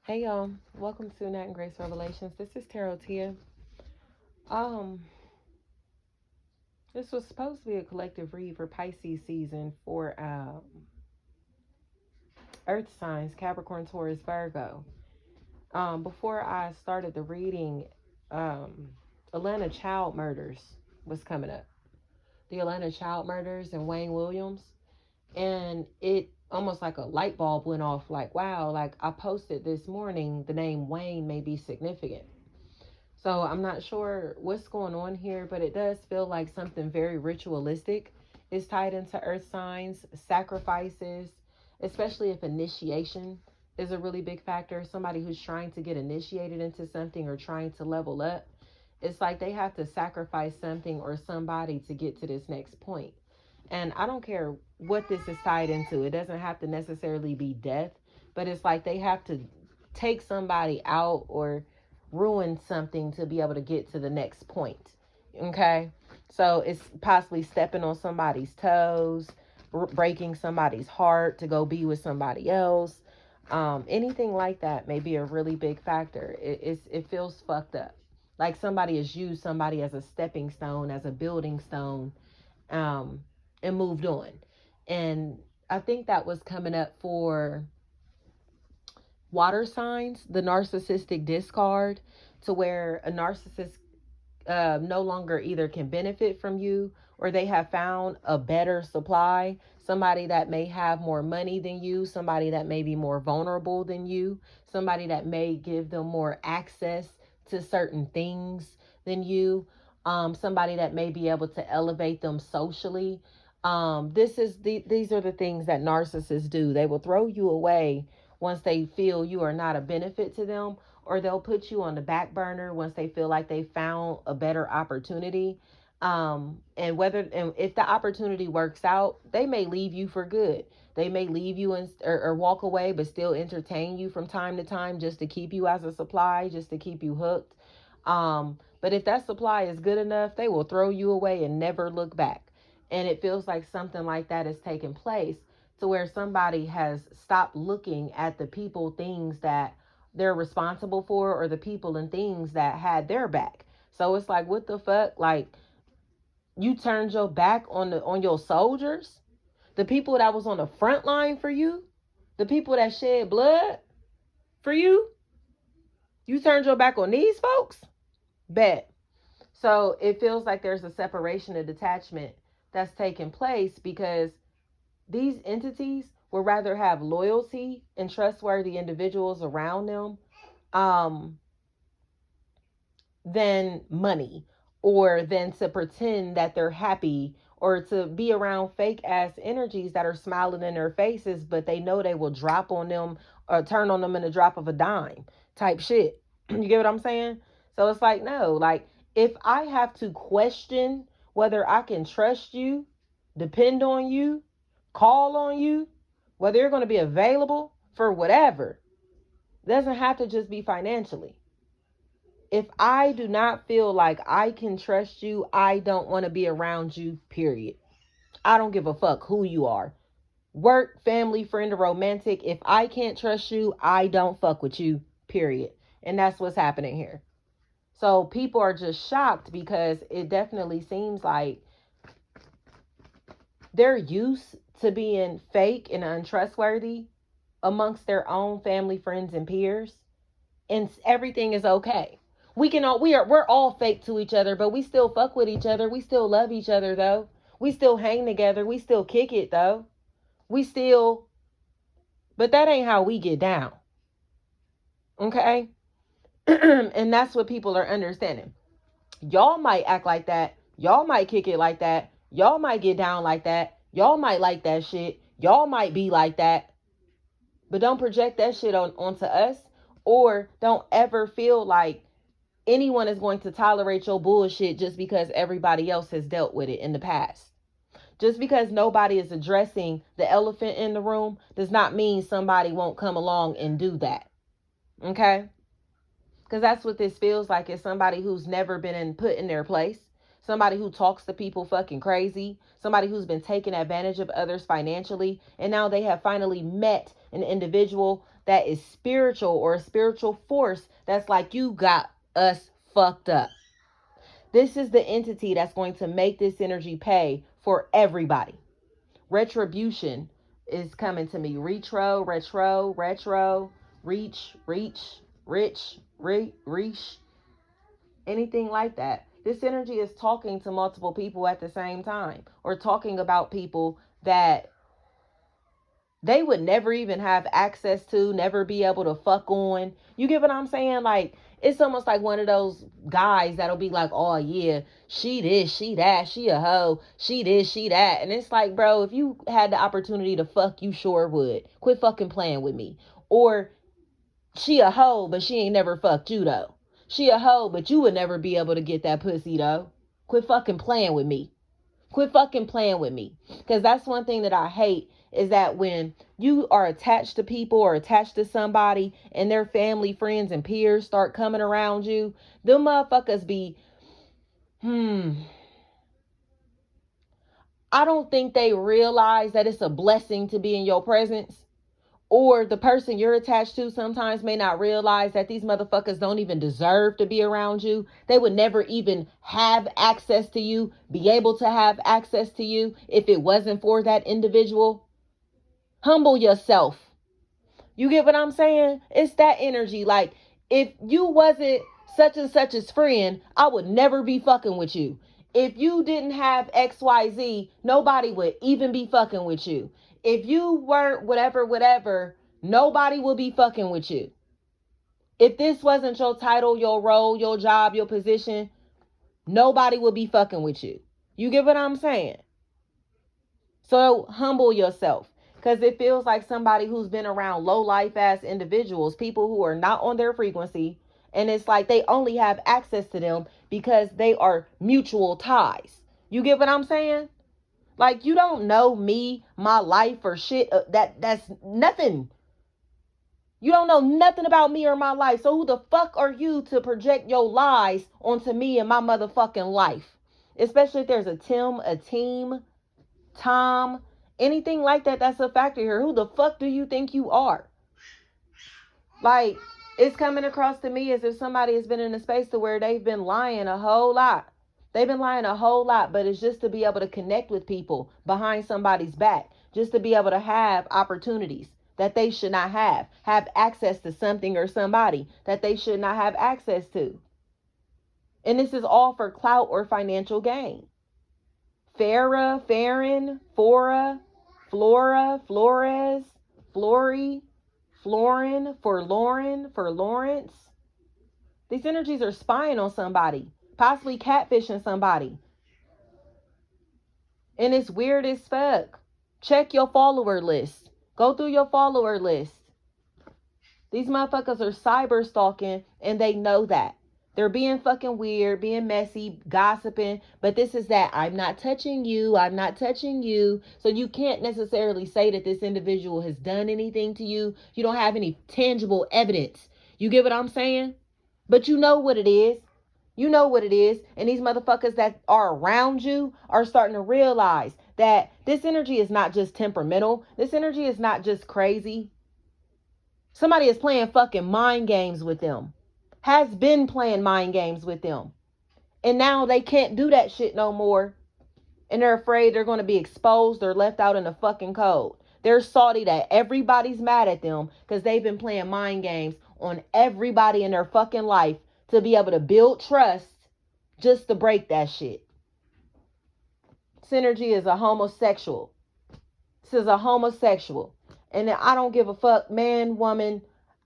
Hey y'all, welcome to Nat and Grace Revelations. This is Tarot Tia. Um, this was supposed to be a collective read for Pisces season for Earth signs, Capricorn, Taurus, Virgo. Before I started the reading, Atlanta child murders was coming up. The Atlanta child murders and Wayne Williams, and it almost like a light bulb went off. Like, wow, like I posted this morning, the name Wayne may be significant. So I'm not sure what's going on here, but it does feel like something very ritualistic is tied into earth signs, sacrifices, especially if initiation is a really big factor. Somebody who's trying to get initiated into something or trying to level up. It's like they have to sacrifice something or somebody to get to this next point. And I don't care what this is tied into. It doesn't have to necessarily be death, but it's like they have to take somebody out or ruin something to be able to get to the next point. Okay? So it's possibly stepping on somebody's toes, breaking somebody's heart to go be with somebody else. Anything like that may be a really big factor. It feels fucked up. Like somebody has used somebody as a stepping stone, as a building stone, um, and moved on. And I think that was coming up for water signs, the narcissistic discard, to where a narcissist no longer either can benefit from you or they have found a better supply, somebody that may have more money than you, somebody that may be more vulnerable than you, somebody that may give them more access to certain things than you, somebody that may be able to elevate them socially. These are the things that narcissists do. They will throw you away once they feel you are not a benefit to them, or they'll put you on the back burner once they feel like they found a better opportunity. And if the opportunity works out, they may leave you for good. They may leave you or walk away, but still entertain you from time to time just to keep you as a supply, just to keep you hooked. But if that supply is good enough, they will throw you away and never look back. And it feels like something like that is taking place, to where somebody has stopped looking at the people, things that they're responsible for, or the people and things that had their back. So it's like, what the fuck? Like, you turned your back on your soldiers, the people that was on the front line for you, the people that shed blood for you. You turned your back on these folks? Bet. So it feels like there's a separation, a detachment that's taking place, because these entities would rather have loyalty and trustworthy individuals around them um, than money, or than to pretend that they're happy, or to be around fake ass energies that are smiling in their faces, but they know they will drop on them or turn on them in a drop of a dime type shit. You get what I'm saying? So it's like, no, like if I have to question whether I can trust you, depend on you, call on you, whether you're going to be available for whatever, it doesn't have to just be financially. If I do not feel like I can trust you, I don't want to be around you, period. I don't give a fuck who you are. Work, family, friend, or romantic. If I can't trust you, I don't fuck with you, period. And that's what's happening here. So people are just shocked, because it definitely seems like they're used to being fake and untrustworthy amongst their own family, friends, and peers. And everything is okay. We're all fake to each other, but we still fuck with each other. We still love each other though. We still hang together. We still kick it though. We still, but that ain't how we get down. Okay? And that's what people are understanding. Y'all might act like that. Y'all might kick it like that. Y'all might get down like that. Y'all might like that shit. Y'all might be like that. But don't project that shit onto us, or don't ever feel like anyone is going to tolerate your bullshit just because everybody else has dealt with it in the past. Just because nobody is addressing the elephant in the room does not mean somebody won't come along and do that. Okay? Because that's what this feels like, is somebody who's never been put in their place. Somebody who talks to people fucking crazy. Somebody who's been taking advantage of others financially. And now they have finally met an individual that is spiritual or a spiritual force that's like, you got us fucked up. This is the entity that's going to make this energy pay for everybody. Retribution is coming to me. Retro, reach, reach, anything like that. This energy is talking to multiple people at the same time, or talking about people that they would never even have access to, never be able to fuck on. You get what I'm saying? Like, it's almost like one of those guys that'll be like, oh yeah, she this, she that, she a hoe, she this, she that. And it's like, bro, if you had the opportunity to fuck, you sure would. Quit fucking playing with me. Or she a hoe, but she ain't never fucked you though. She a hoe, but you would never be able to get that pussy though. Quit fucking playing with me. Quit fucking playing with me. Because that's one thing that I hate, is that when you are attached to people or attached to somebody and their family, friends, and peers start coming around you, them motherfuckers be, I don't think they realize that it's a blessing to be in your presence. Or the person you're attached to sometimes may not realize that these motherfuckers don't even deserve to be around you. They would never even have access to you, be able to have access to you if it wasn't for that individual. Humble yourself. You get what I'm saying? It's that energy. Like, if you wasn't such and such's friend, I would never be fucking with you. If you didn't have XYZ, nobody would even be fucking with you. If you weren't whatever, nobody would be fucking with you. If this wasn't your title, your role, your job, your position, nobody would be fucking with you. You get what I'm saying? So humble yourself. Because it feels like somebody who's been around low life ass individuals, people who are not on their frequency. And it's like they only have access to them because they are mutual ties. You get what I'm saying? Like, you don't know me, my life, or shit. That's nothing. You don't know nothing about me or my life. So who the fuck are you to project your lies onto me and my motherfucking life? Especially if there's a Tim, a team, Tom, anything like that that's a factor here. Who the fuck do you think you are? Like, it's coming across to me as if somebody has been in a space to where they've been lying a whole lot. They've been lying a whole lot, but it's just to be able to connect with people behind somebody's back, just to be able to have opportunities that they should not have access to something or somebody that they should not have access to. And this is all for clout or financial gain. Farah, Farron, Fora, Flora, Flores, Flory, Florin, for Lauren, for Lawrence. These energies are spying on somebody, possibly catfishing somebody. And it's weird as fuck. Check your follower list. Go through your follower list. These motherfuckers are cyber stalking and they know that. They're being fucking weird, being messy, gossiping. But this is that. I'm not touching you. I'm not touching you. So you can't necessarily say that this individual has done anything to you. You don't have any tangible evidence. You get what I'm saying? But you know what it is. You know what it is. And these motherfuckers that are around you are starting to realize that this energy is not just temperamental. This energy is not just crazy. Somebody is playing fucking mind games with them. Has been playing mind games with them. And now they can't do that shit no more. And they're afraid they're going to be exposed or left out in the fucking cold. They're salty that everybody's mad at them because they've been playing mind games on everybody in their fucking life to be able to build trust just to break that shit. Synergy is a homosexual. This is a homosexual. And I don't give a fuck, man, woman.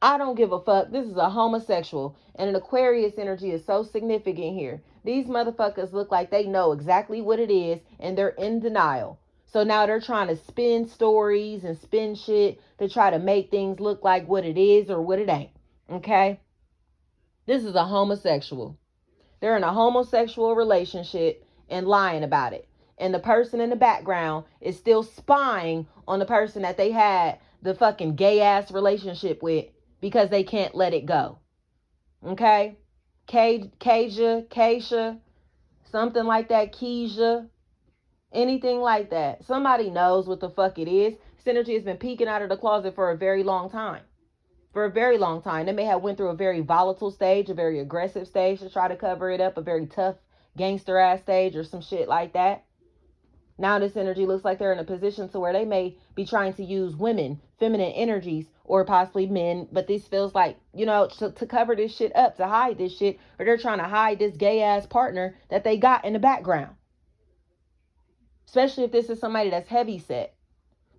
I don't give a fuck. This is a homosexual. And an Aquarius energy is so significant here. These motherfuckers look like they know exactly what it is and they're in denial. So now they're trying to spin stories and spin shit to try to make things look like what it is or what it ain't. Okay? This is a homosexual. They're in a homosexual relationship and lying about it. And the person in the background is still spying on the person that they had the fucking gay ass relationship with because they can't let it go. Okay? Keisha, something like that, Keisha, anything like that. Somebody knows what the fuck it is. Synergy has been peeking out of the closet for a very long time. for a very long time. They may have went through a very volatile stage, a very aggressive stage to try to cover it up, a very tough gangster ass stage or some shit like that. Now this energy looks like they're in a position to where they may be trying to use women, feminine energies, or possibly men, but this feels like, you know, to cover this shit up, to hide this shit, or they're trying to hide this gay ass partner that they got in the background. Especially if this is somebody that's heavy set.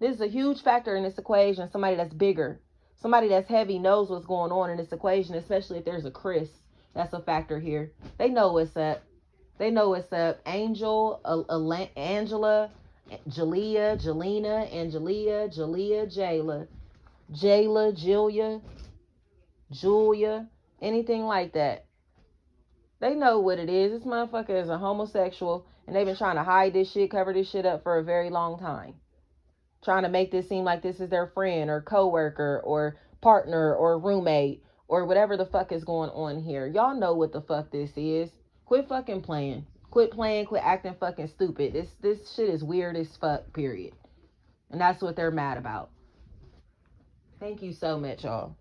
This is a huge factor in this equation. Somebody that's bigger, somebody that's heavy knows what's going on in this equation, especially if there's a Chris. That's a factor here. They know what's up. They know what's up. Angel, Angela, Jalea, Jelena, Angelia, Jalea, Jayla, Julia, anything like that. They know what it is. This motherfucker is a homosexual, and they've been trying to hide this shit, cover this shit up for a very long time. Trying to make this seem like this is their friend or coworker or partner or roommate or whatever the fuck is going on here. Y'all know what the fuck this is. Quit fucking playing. Quit playing. Quit acting fucking stupid. This shit is weird as fuck, period. And that's what they're mad about. Thank you so much, y'all.